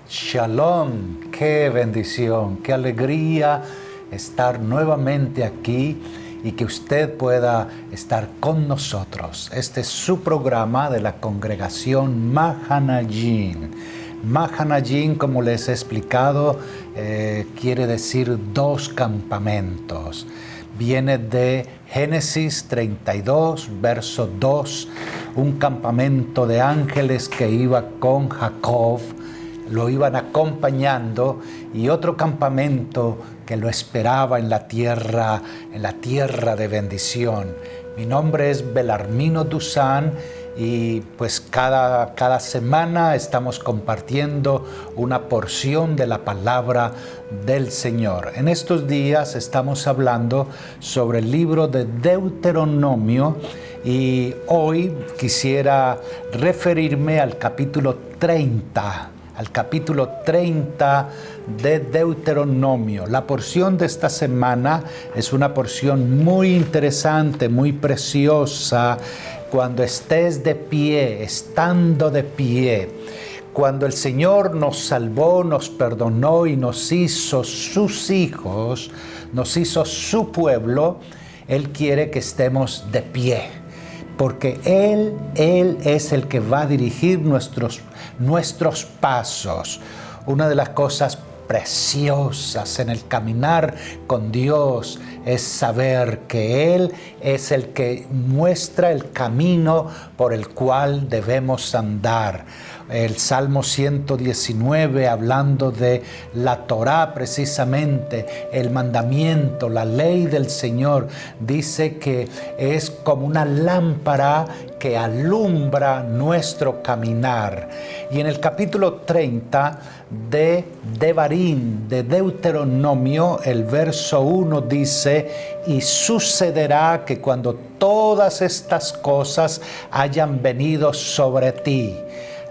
Shalom, qué bendición, qué alegría estar nuevamente aquí y que usted pueda estar con nosotros. Este es su programa de la congregación Mahanajin. Mahanajin, como les he explicado, quiere decir 2 campamentos. Viene de Génesis 32, verso 2, un campamento de ángeles que iba con Jacob, lo iban acompañando, y otro campamento que lo esperaba en la tierra de bendición. Mi nombre es Belarmino Dusan y pues cada semana estamos compartiendo una porción de la palabra del Señor. En estos días estamos hablando sobre el libro de Deuteronomio y hoy quisiera referirme al capítulo 30 de Deuteronomio. La porción de esta semana es una porción muy interesante, muy preciosa. Cuando estés de pie, estando de pie, cuando el Señor nos salvó, nos perdonó y nos hizo sus hijos, nos hizo su pueblo, Él quiere que estemos de pie. Porque Él es el que va a dirigir nuestros pasos. Una de las cosas preciosas en el caminar con Dios es saber que Él es el que muestra el camino por el cual debemos andar. El Salmo 119, hablando de la Torá precisamente, el mandamiento, la ley del Señor, dice que es como una lámpara que alumbra nuestro caminar. Y en el capítulo 30 de Devarim, de Deuteronomio, el verso 1 dice: y sucederá que cuando todas estas cosas hayan venido sobre ti,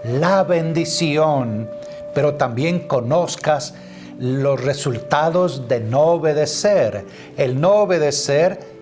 la bendición, pero también conozcas los resultados de no obedecer. El no obedecer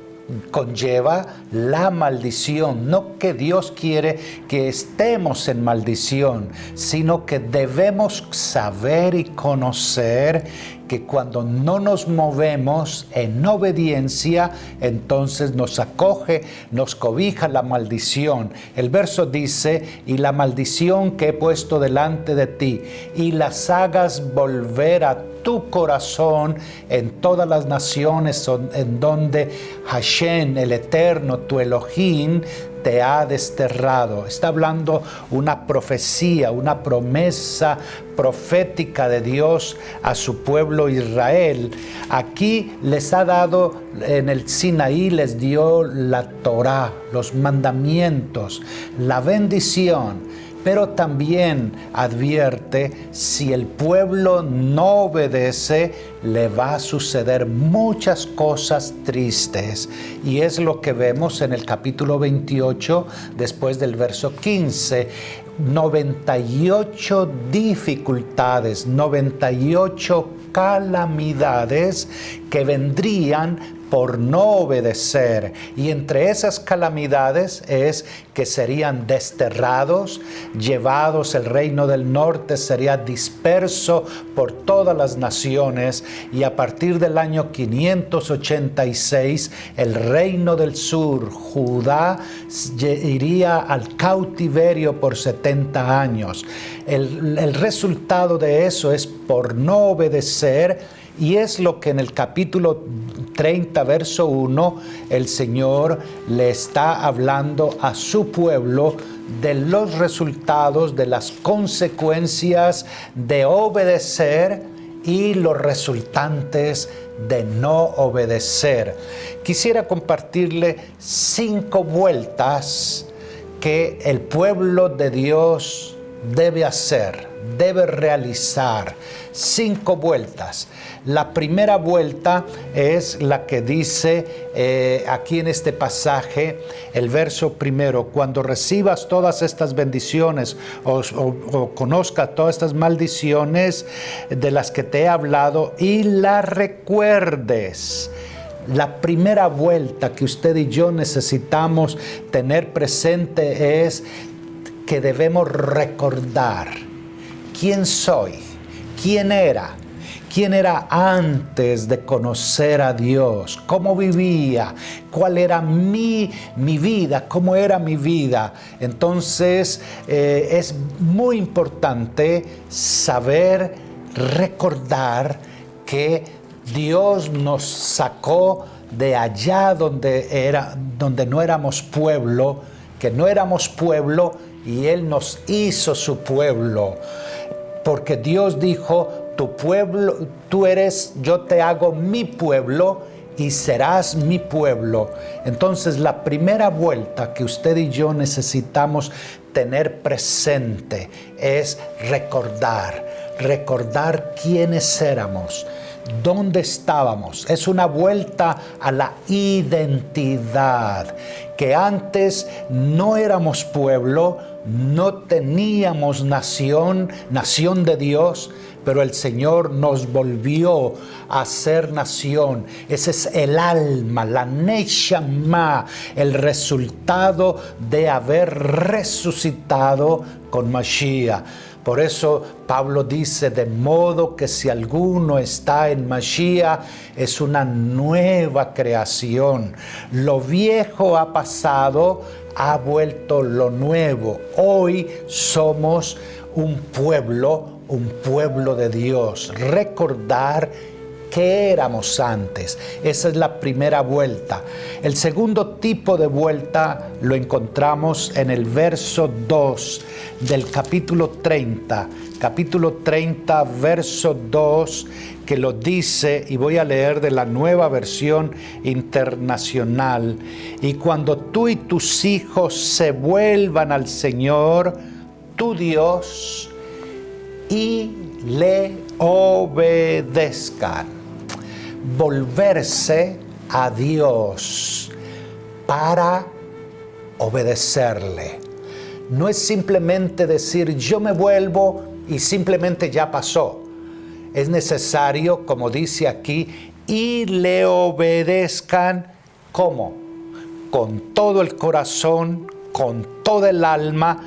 conlleva la maldición. No que Dios quiere que estemos en maldición, sino que debemos saber y conocer que cuando no nos movemos en obediencia, entonces nos acoge, nos cobija la maldición. El verso dice: y la maldición que he puesto delante de ti, y las hagas volver a tu corazón en todas las naciones en donde Hashem, el Eterno, tu Elohim, te ha desterrado. Está hablando una profecía, una promesa profética de Dios a su pueblo Israel. Aquí les ha dado, en el Sinaí les dio la Torá, los mandamientos, la bendición. Pero también advierte, si el pueblo no obedece, le va a suceder muchas cosas tristes. Y es lo que vemos en el capítulo 28, después del verso 15. 98 dificultades, 98 calamidades que vendrían por no obedecer. Y entre esas calamidades es que serían desterrados, llevados, el reino del norte sería disperso por todas las naciones, y a partir del año 586 el reino del sur, Judá, iría al cautiverio por 70 años. El resultado de eso es por no obedecer. Y es lo que en el capítulo 30, verso 1, el Señor le está hablando a su pueblo de los resultados, de las consecuencias de obedecer y los resultantes de no obedecer. Quisiera compartirle 5 vueltas que el pueblo de Dios debe hacer, debe realizar. 5 vueltas. La primera vuelta es la que dice aquí en este pasaje, el verso primero: cuando recibas todas estas bendiciones o conozcas todas estas maldiciones de las que te he hablado y las recuerdes. La primera vuelta que usted y yo necesitamos tener presente es que debemos recordar quién soy, quién era antes de conocer a Dios, cómo vivía, cuál era mi vida, cómo era mi vida. Entonces es muy importante saber recordar que Dios nos sacó de allá donde no éramos pueblo, que no éramos pueblo, y Él nos hizo su pueblo. Porque Dios dijo: tu pueblo, tú eres, yo te hago mi pueblo y serás mi pueblo. Entonces, la primera vuelta que usted y yo necesitamos tener presente es recordar quiénes éramos, dónde estábamos. Es una vuelta a la identidad, que antes no éramos pueblo, no teníamos nación de Dios, pero el Señor nos volvió a ser nación. Ese es el alma, la neshama, el resultado de haber resucitado con Mashiach. Por eso Pablo dice: de modo que si alguno está en Mashiach, es una nueva creación. Lo viejo ha pasado, ha vuelto lo nuevo. Hoy somos un pueblo de Dios. Recordar qué éramos antes. Esa es la primera vuelta. El segundo tipo de vuelta lo encontramos en el verso 2 del capítulo 30. Capítulo 30, verso 2, que lo dice, y voy a leer de la Nueva Versión Internacional: y cuando tú y tus hijos se vuelvan al Señor, tu Dios, y le obedezcan. Volverse a Dios para obedecerle. No es simplemente decir: yo me vuelvo y simplemente ya pasó. Es necesario, como dice aquí, y le obedezcan. ¿Cómo? Con todo el corazón, con todo el alma,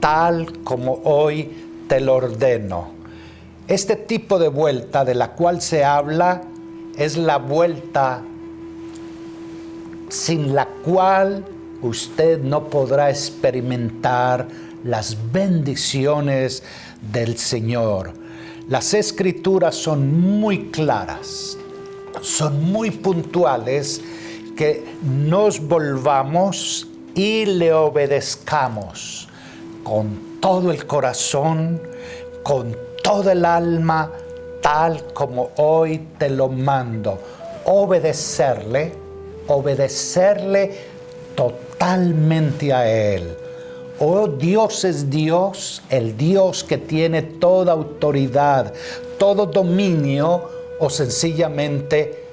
tal como hoy te lo ordeno. Este tipo de vuelta de la cual se habla es la vuelta sin la cual usted no podrá experimentar las bendiciones del Señor. Las Escrituras son muy claras, son muy puntuales, que nos volvamos y le obedezcamos con todo el corazón, con todo el alma, tal como hoy te lo mando. Obedecerle totalmente a Él. Oh, Dios es Dios, el Dios que tiene toda autoridad, todo dominio, o sencillamente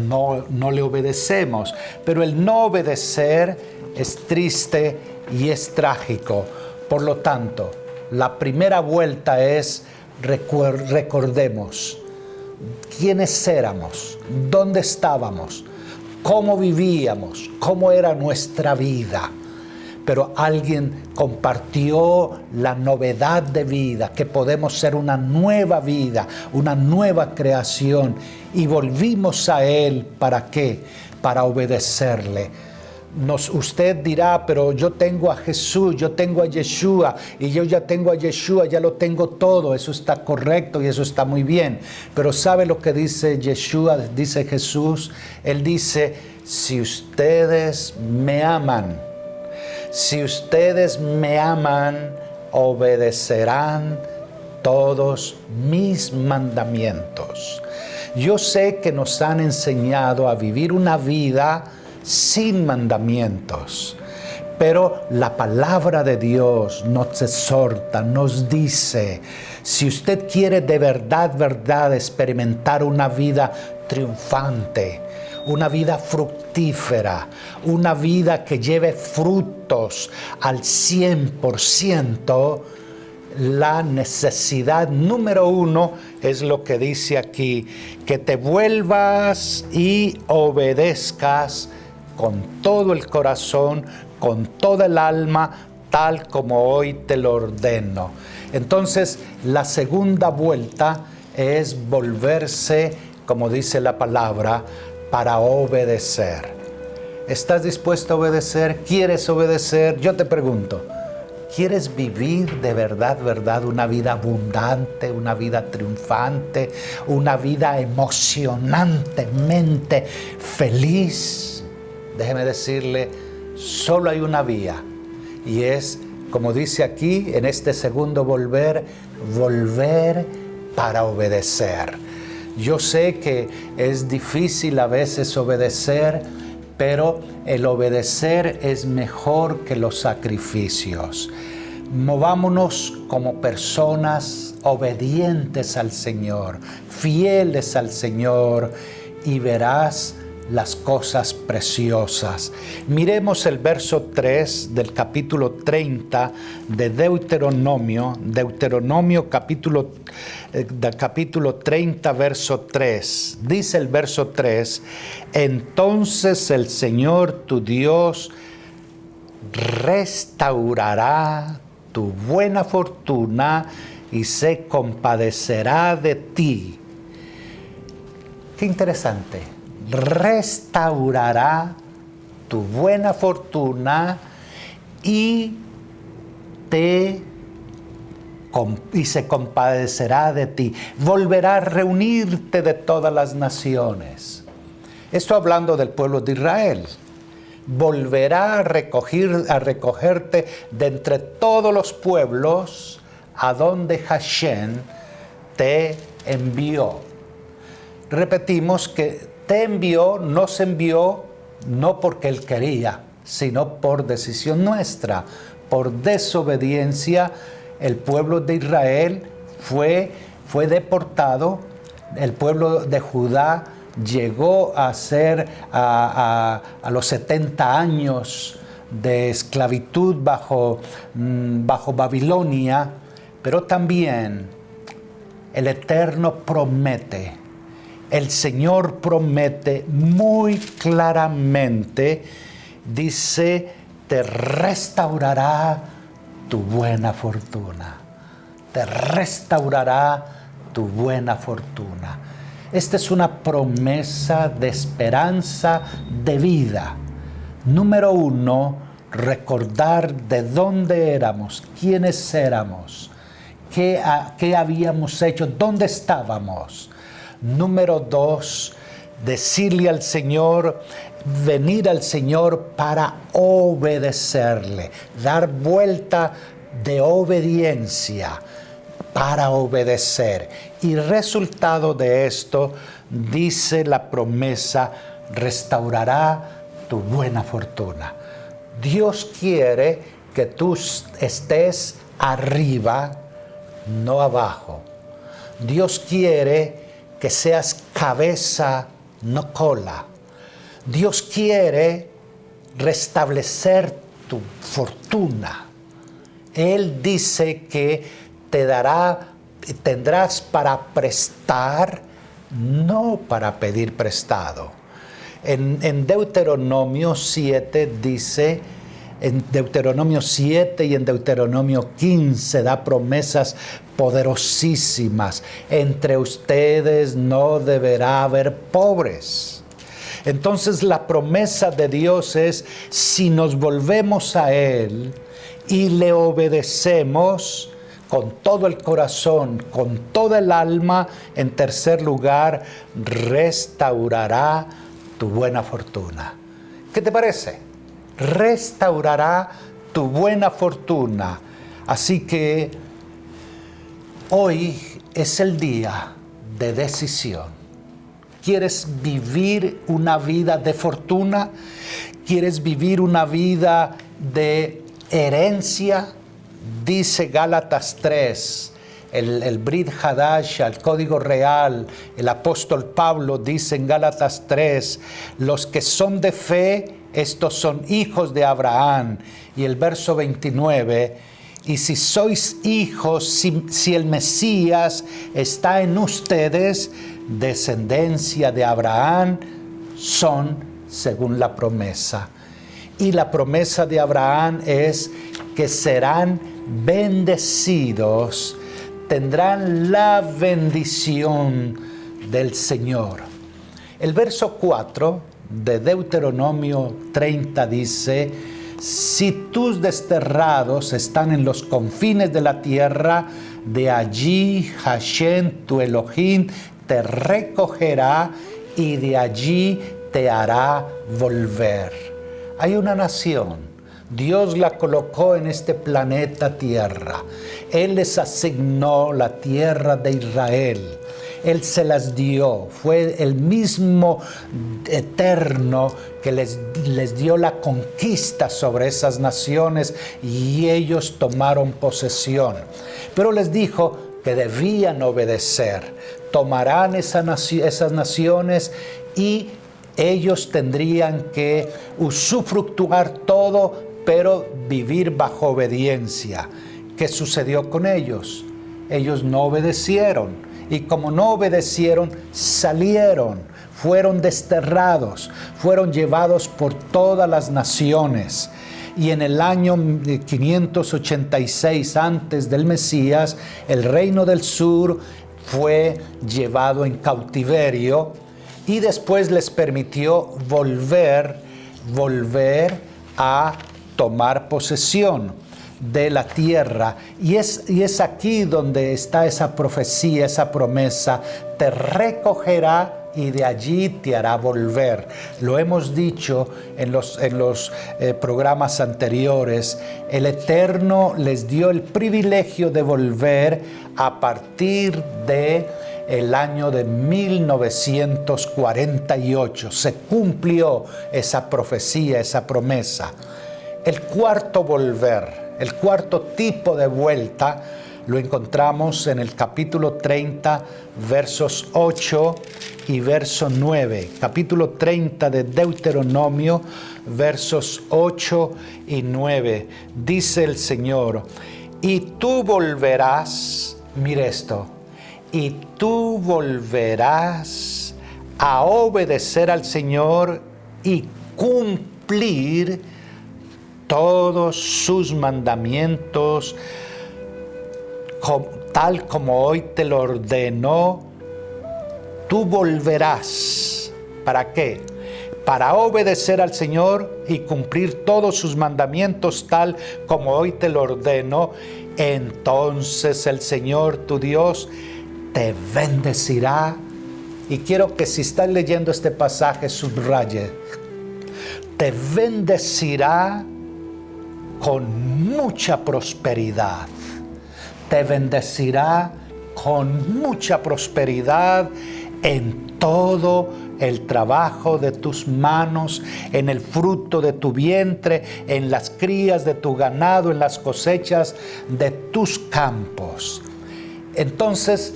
no le obedecemos. Pero el no obedecer es triste y es trágico. Por lo tanto, la primera vuelta es recordemos quiénes éramos, dónde estábamos, cómo vivíamos, cómo era nuestra vida. Pero alguien compartió la novedad de vida, que podemos ser una nueva vida, una nueva creación, y volvimos a Él. ¿Para qué? Para obedecerle. Usted dirá: pero yo tengo a Jesús, yo tengo a Yeshua, y yo ya tengo a Yeshua, ya lo tengo todo. Eso está correcto y eso está muy bien. Pero ¿sabe lo que dice Yeshua? Dice Jesús. Él dice: si ustedes me aman, obedecerán todos mis mandamientos. Yo sé que nos han enseñado a vivir una vida sin mandamientos, Pero la palabra de Dios nos exhorta, nos dice, si usted quiere de verdad experimentar una vida triunfante, una vida fructífera, una vida que lleve frutos al 100%, la necesidad número uno es lo que dice aquí, que te vuelvas y obedezcas con todo el corazón, con toda el alma, tal como hoy te lo ordeno. Entonces, la segunda vuelta es volverse, como dice la palabra, para obedecer. ¿Estás dispuesto a obedecer? ¿Quieres obedecer? Yo te pregunto, ¿quieres vivir de verdad una vida abundante, una vida triunfante, una vida emocionantemente feliz? Déjeme decirle, solo hay una vía, y es, como dice aquí, en este segundo volver para obedecer. Yo sé que es difícil a veces obedecer, pero el obedecer es mejor que los sacrificios. Movámonos como personas obedientes al Señor, fieles al Señor, y verás las cosas preciosas. Miremos el verso 3 del capítulo 30 de Deuteronomio capítulo 30, verso 3. Dice el verso 3, entonces el Señor tu Dios restaurará tu buena fortuna y se compadecerá de ti. Qué interesante. Restaurará tu buena fortuna y se compadecerá de ti. Volverá a reunirte de todas las naciones. Esto hablando del pueblo de Israel. Volverá a recogerte de entre todos los pueblos a donde Hashem te envió. Repetimos que nos envió no porque Él quería, sino por decisión nuestra. Por desobediencia, el pueblo de Israel fue deportado. El pueblo de Judá llegó a ser a los 70 años de esclavitud bajo Babilonia, pero también el Eterno promete. El Señor promete muy claramente, dice, te restaurará tu buena fortuna. Te restaurará tu buena fortuna. Esta es una promesa de esperanza de vida. Número uno, recordar de dónde éramos, quiénes éramos, qué habíamos hecho, dónde estábamos. Número dos, decirle al Señor, venir al Señor para obedecerle, dar vuelta de obediencia para obedecer. Y resultado de esto, dice la promesa, restaurará tu buena fortuna. Dios quiere que tú estés arriba, no abajo. Dios quiere que seas cabeza, no cola. Dios quiere restablecer tu fortuna. Él dice que tendrás para prestar, no para pedir prestado. En Deuteronomio 7 dice, en Deuteronomio 7 y en Deuteronomio 15 da promesas poderosísimas. Entre ustedes no deberá haber pobres. Entonces la promesa de Dios es, si nos volvemos a Él y le obedecemos con todo el corazón, con toda el alma, en tercer lugar, restaurará tu buena fortuna. ¿Qué te parece? Restaurará tu buena fortuna. Así que hoy es el día de decisión. ¿Quieres vivir una vida de fortuna? ¿Quieres vivir una vida de herencia? Dice Gálatas 3, el Brit Hadash, el Código Real, el apóstol Pablo dice en Gálatas 3, los que son de fe, estos son hijos de Abraham. Y el verso 29, y si sois hijos, si el Mesías está en ustedes, descendencia de Abraham, son según la promesa. Y la promesa de Abraham es que serán bendecidos, tendrán la bendición del Señor. El verso 4 de Deuteronomio 30 dice, si tus desterrados están en los confines de la tierra, de allí Hashem, tu Elohim, te recogerá y de allí te hará volver. Hay una nación. Dios la colocó en este planeta Tierra. Él les asignó la tierra de Israel. Él se las dio. Fue el mismo eterno que les dio la conquista sobre esas naciones y ellos tomaron posesión. Pero les dijo que debían obedecer. Tomarán esas naciones y ellos tendrían que usufructuar todo, pero vivir bajo obediencia. ¿Qué sucedió con ellos? Ellos no obedecieron. Y como no obedecieron, salieron, fueron desterrados, fueron llevados por todas las naciones. Y en el año 586 antes del Mesías, el reino del sur fue llevado en cautiverio y después les permitió volver a tomar posesión de la tierra. Y es aquí donde está esa profecía, esa promesa: te recogerá y de allí te hará volver. Lo hemos dicho en los programas anteriores. El Eterno les dio el privilegio de volver a partir de el año de 1948. Se cumplió esa profecía, esa promesa. El cuarto volver, el cuarto tipo de vuelta, lo encontramos en el capítulo 30, versos 8 y verso 9. Capítulo 30 de Deuteronomio, versos 8 y 9. Dice el Señor: y tú volverás, mire esto, y tú volverás a obedecer al Señor y cumplir todos sus mandamientos, tal como hoy te lo ordenó. Tú volverás. ¿Para qué? Para obedecer al Señor y cumplir todos sus mandamientos tal como hoy te lo ordeno. Entonces el Señor tu Dios te bendecirá. Y quiero que si estás leyendo este pasaje subraye: te bendecirá con mucha prosperidad. Te bendecirá con mucha prosperidad en todo el trabajo de tus manos, en el fruto de tu vientre, en las crías de tu ganado, en las cosechas de tus campos. Entonces,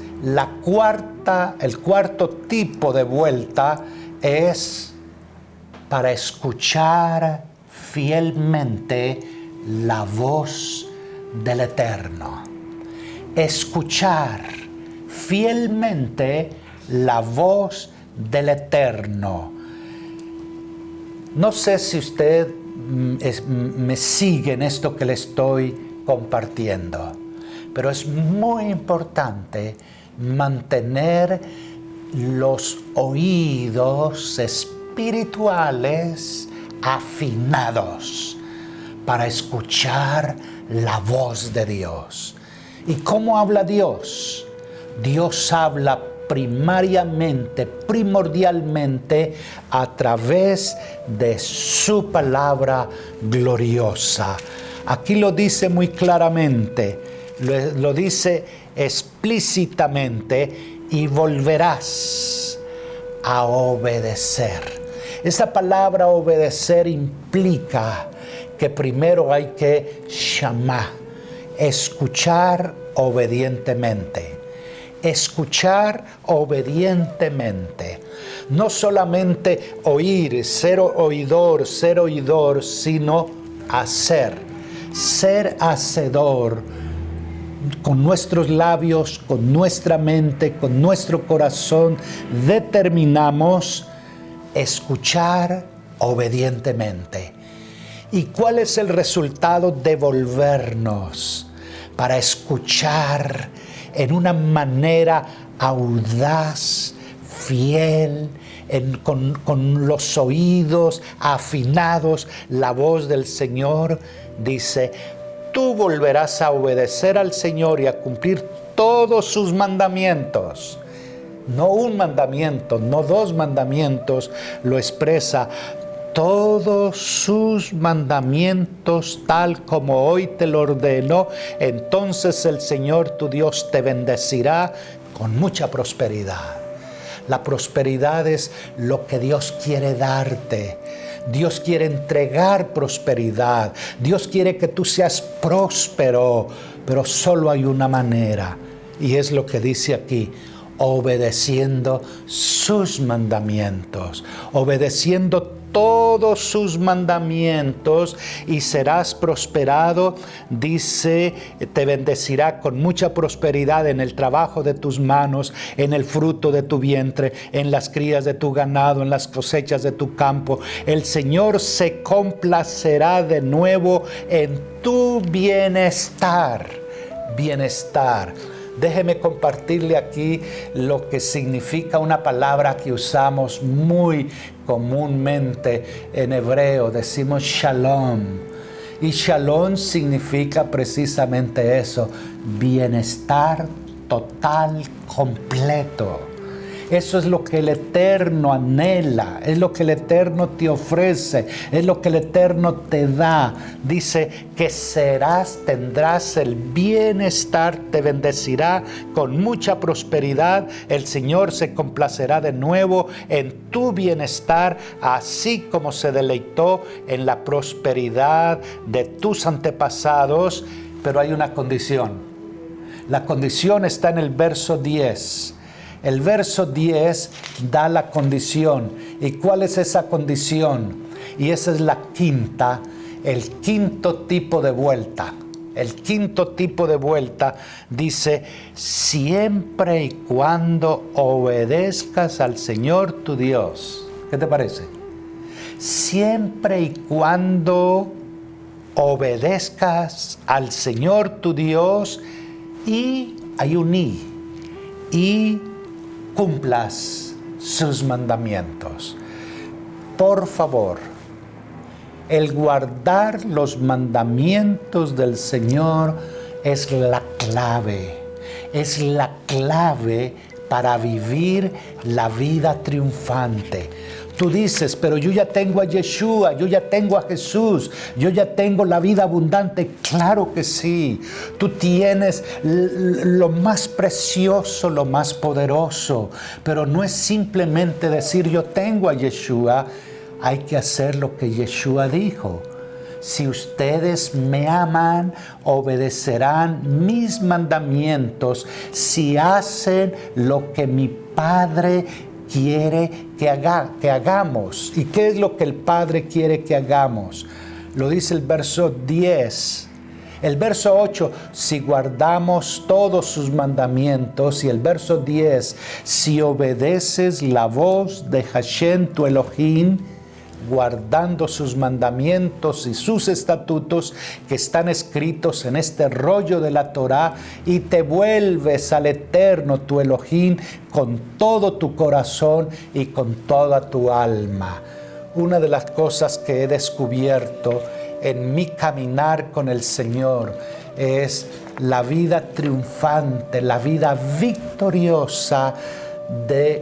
el cuarto tipo de vuelta es para escuchar fielmente la voz del Eterno. Escuchar fielmente la voz del Eterno. No sé si usted me sigue en esto que le estoy compartiendo, pero es muy importante mantener los oídos espirituales afinados para escuchar la voz de Dios. ¿Y cómo habla Dios? Dios habla primordialmente a través de su palabra gloriosa. Aquí lo dice muy claramente, lo dice explícitamente: y volverás a obedecer. Esa palabra obedecer implica que primero hay que shamá, escuchar obedientemente. Escuchar obedientemente. No solamente oír, ser oidor, sino hacer. Ser hacedor con nuestros labios, con nuestra mente, con nuestro corazón. Determinamos escuchar obedientemente. ¿Y cuál es el resultado de volvernos para escuchar en una manera audaz, fiel, con los oídos afinados, la voz del Señor? Dice, tú volverás a obedecer al Señor y a cumplir todos sus mandamientos. No un mandamiento, no dos mandamientos, lo expresa. Todos sus mandamientos tal como hoy te lo ordenó, entonces el Señor tu Dios te bendecirá con mucha prosperidad. La prosperidad es lo que Dios quiere darte. Dios quiere entregar prosperidad. Dios quiere que tú seas próspero, pero solo hay una manera, y es lo que dice aquí: obedeciendo sus mandamientos, obedeciendo todos sus mandamientos, y serás prosperado. Dice, te bendecirá con mucha prosperidad en el trabajo de tus manos, en el fruto de tu vientre, en las crías de tu ganado, en las cosechas de tu campo. El Señor se complacerá de nuevo en tu bienestar. Bienestar. Déjeme compartirle aquí lo que significa una palabra que usamos muy comúnmente en hebreo. Decimos shalom. Y shalom significa precisamente eso: bienestar total, completo. Eso es lo que el Eterno anhela, es lo que el Eterno te ofrece, es lo que el Eterno te da. Dice que tendrás el bienestar, te bendecirá con mucha prosperidad. El Señor se complacerá de nuevo en tu bienestar, así como se deleitó en la prosperidad de tus antepasados. Pero hay una condición. La condición está en el verso 10. El verso 10 da la condición. ¿Y cuál es esa condición? Y esa es la quinta, el quinto tipo de vuelta. El quinto tipo de vuelta dice: siempre y cuando obedezcas al Señor tu Dios. ¿Qué te parece? Siempre y cuando obedezcas al Señor tu Dios, y hay un y cumplas sus mandamientos. Por favor, el guardar los mandamientos del Señor es la clave para vivir la vida triunfante. Tú dices, pero yo ya tengo a Yeshua, yo ya tengo a Jesús, yo ya tengo la vida abundante. Claro que sí, tú tienes lo más precioso, lo más poderoso, pero no es simplemente decir yo tengo a Yeshua. Hay que hacer lo que Yeshua dijo: si ustedes me aman, obedecerán mis mandamientos, si hacen lo que mi Padre quiere que hagamos. ¿Y qué es lo que el Padre quiere que hagamos? Lo dice el verso 10. El verso 8, si guardamos todos sus mandamientos. Y el verso 10, si obedeces la voz de Hashem tu Elohim, guardando sus mandamientos y sus estatutos que están escritos en este rollo de la Torá, y te vuelves al Eterno tu Elohim con todo tu corazón y con toda tu alma. Una de las cosas que he descubierto en mi caminar con el Señor es la vida triunfante, la vida victoriosa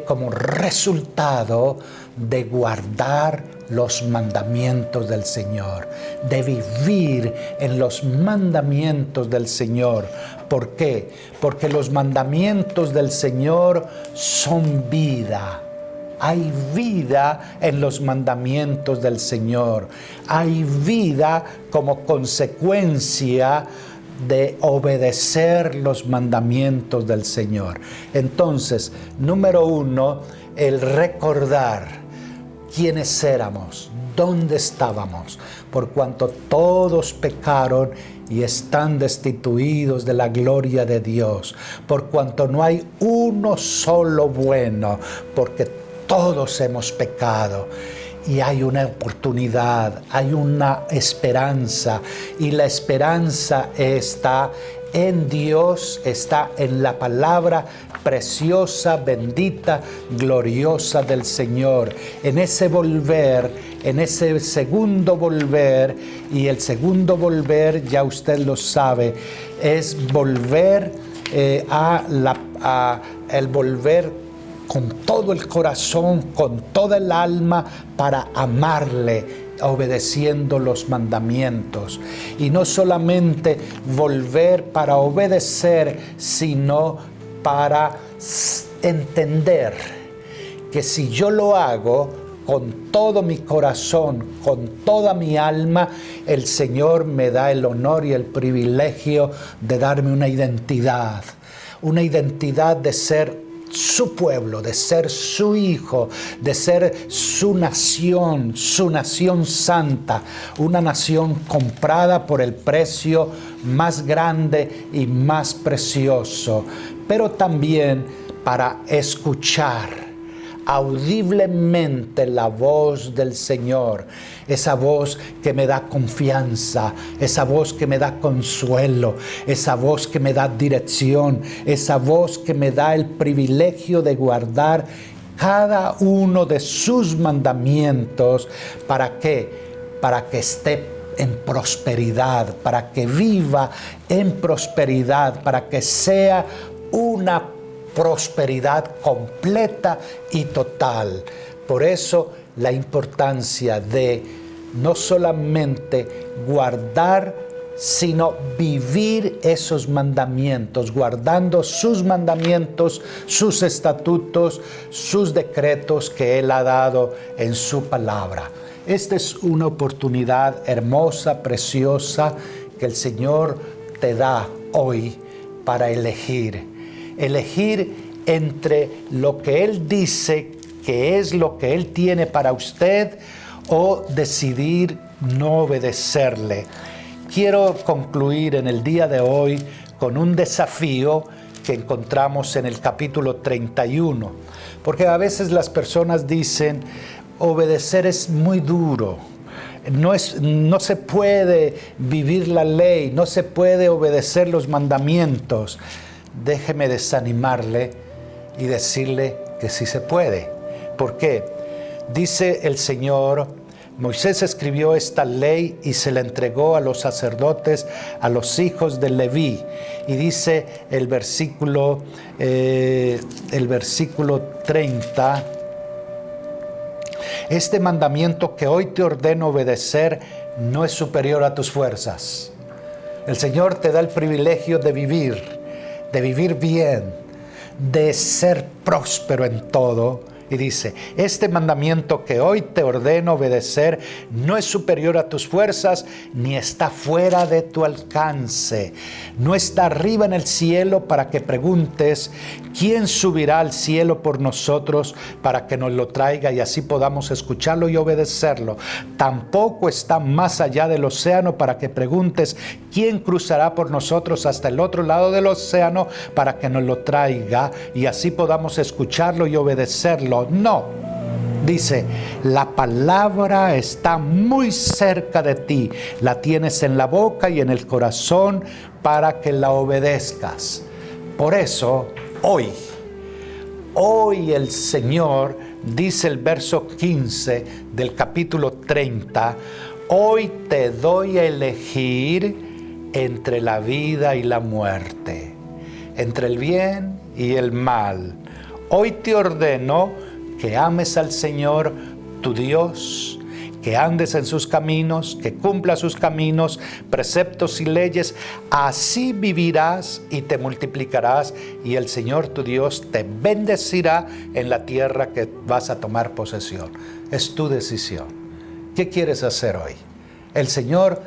como resultado de guardar los mandamientos del Señor, de vivir en los mandamientos del Señor. ¿Por qué? Porque los mandamientos del Señor son vida. Hay vida en los mandamientos del Señor. Hay vida como consecuencia de obedecer los mandamientos del Señor. Entonces, número 1, el recordar quiénes éramos, dónde estábamos, por cuanto todos pecaron y están destituidos de la gloria de Dios, por cuanto no hay uno solo bueno, porque todos hemos pecado. Y hay una oportunidad, hay una esperanza, y la esperanza está en Dios, está en la palabra preciosa, bendita, gloriosa del Señor. En ese volver, en ese segundo volver, y el segundo volver, ya usted lo sabe, es volver el volver con todo el corazón, con toda el alma, para amarle, obedeciendo los mandamientos. Y no solamente volver para obedecer, sino para entender que si yo lo hago con todo mi corazón, con toda mi alma, el Señor me da el honor y el privilegio de darme una identidad de ser su pueblo, de ser su hijo, de ser su nación santa, una nación comprada por el precio más grande y más precioso, pero también para escuchar audiblemente la voz del Señor, esa voz que me da confianza, esa voz que me da consuelo, esa voz que me da dirección, esa voz que me da el privilegio de guardar cada uno de sus mandamientos. ¿Para qué? Para que esté en prosperidad, para que viva en prosperidad, para que sea una prosperidad completa y total. Por eso la importancia de no solamente guardar, sino vivir esos mandamientos, guardando sus mandamientos, sus estatutos, sus decretos que Él ha dado en su palabra. Esta es una oportunidad hermosa, preciosa, que el Señor te da hoy para elegir entre lo que Él dice que es lo que Él tiene para usted, o decidir no obedecerle. Quiero concluir en el día de hoy con un desafío que encontramos en el capítulo 31, porque a veces las personas dicen, obedecer es muy duro. No se puede vivir la ley, no se puede obedecer los mandamientos. Déjeme desanimarle y decirle que sí se puede. ¿Por qué? Dice el Señor, Moisés escribió esta ley y se la entregó a los sacerdotes, a los hijos de Leví. Y dice el versículo 30, este mandamiento que hoy te ordeno obedecer no es superior a tus fuerzas. El Señor te da el privilegio de vivir bien, de ser próspero en todo. Y dice, este mandamiento que hoy te ordeno obedecer no es superior a tus fuerzas, ni está fuera de tu alcance. No está arriba en el cielo para que preguntes, ¿quién subirá al cielo por nosotros para que nos lo traiga y así podamos escucharlo y obedecerlo? Tampoco está más allá del océano para que preguntes, ¿quién cruzará por nosotros hasta el otro lado del océano para que nos lo traiga y así podamos escucharlo y obedecerlo? No, dice, la palabra está muy cerca de ti, la tienes en la boca y en el corazón para que la obedezcas. Por eso, hoy el Señor, dice el verso 15 del capítulo 30, hoy te doy a elegir entre la vida y la muerte, entre el bien y el mal. Hoy te ordeno que ames al Señor tu Dios, que andes en sus caminos, que cumpla sus caminos, preceptos y leyes. Así vivirás y te multiplicarás, y el Señor tu Dios te bendecirá en la tierra que vas a tomar posesión. Es tu decisión. ¿Qué quieres hacer hoy? El Señor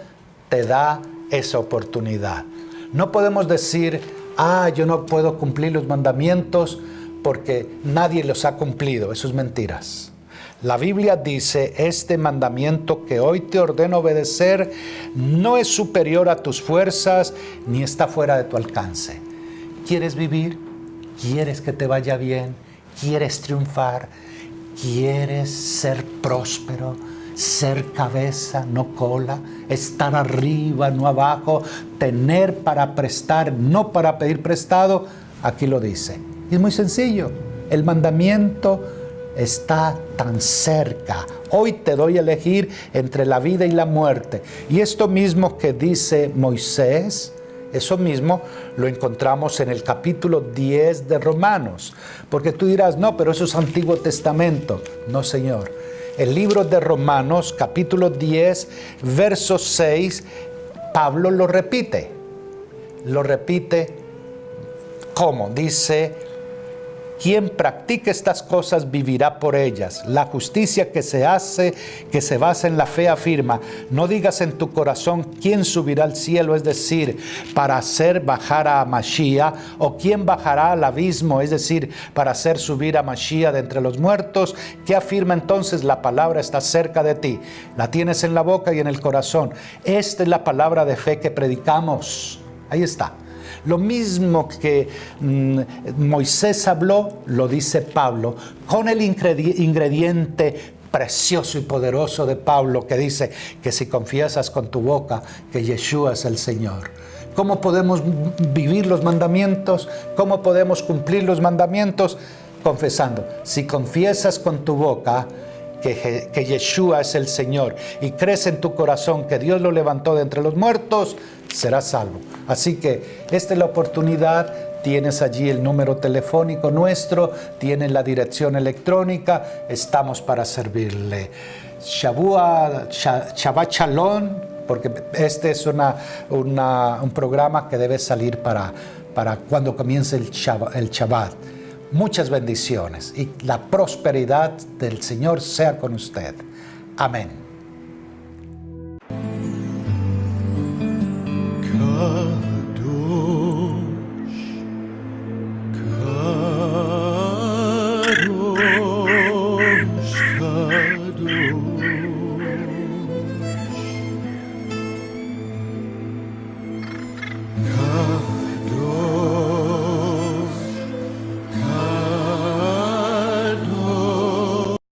te da esa oportunidad. No podemos decir, yo no puedo cumplir los mandamientos porque nadie los ha cumplido. Eso es mentiras. La Biblia dice, este mandamiento que hoy te ordeno obedecer no es superior a tus fuerzas ni está fuera de tu alcance. ¿Quieres vivir? ¿Quieres que te vaya bien? ¿Quieres triunfar? ¿Quieres ser próspero? Ser cabeza, no cola, estar arriba, no abajo, tener para prestar, no para pedir prestado. Aquí lo dice. Es muy sencillo. El mandamiento está tan cerca. Hoy te doy a elegir entre la vida y la muerte. Y esto mismo que dice Moisés, eso mismo lo encontramos en el capítulo 10 de Romanos. Porque tú dirás, no, pero eso es Antiguo Testamento. No, Señor. El libro de Romanos, capítulo 10, verso 6, Pablo lo repite. Lo repite, ¿cómo? Dice, quien practique estas cosas vivirá por ellas. La justicia que se hace, que se basa en la fe, afirma, no digas en tu corazón quién subirá al cielo, es decir, para hacer bajar a Mashiach, o quién bajará al abismo, es decir, para hacer subir a Mashiach de entre los muertos. ¿Qué afirma entonces? La palabra está cerca de ti, la tienes en la boca y en el corazón. Esta es la palabra de fe que predicamos. Ahí está. Lo mismo que Moisés habló, lo dice Pablo, con el ingrediente precioso y poderoso de Pablo, que dice que si confiesas con tu boca que Yeshua es el Señor. ¿Cómo podemos vivir los mandamientos? ¿Cómo podemos cumplir los mandamientos? Confesando. Si confiesas con tu boca que Yeshua es el Señor y crees en tu corazón que Dios lo levantó de entre los muertos, serás salvo. Así que esta es la oportunidad. Tienes allí el número telefónico nuestro, tienes la dirección electrónica, estamos para servirle. Shabbat Shalom, porque este es un programa que debe salir para cuando comience el Shabbat. Muchas bendiciones y la prosperidad del Señor sea con usted. Amén.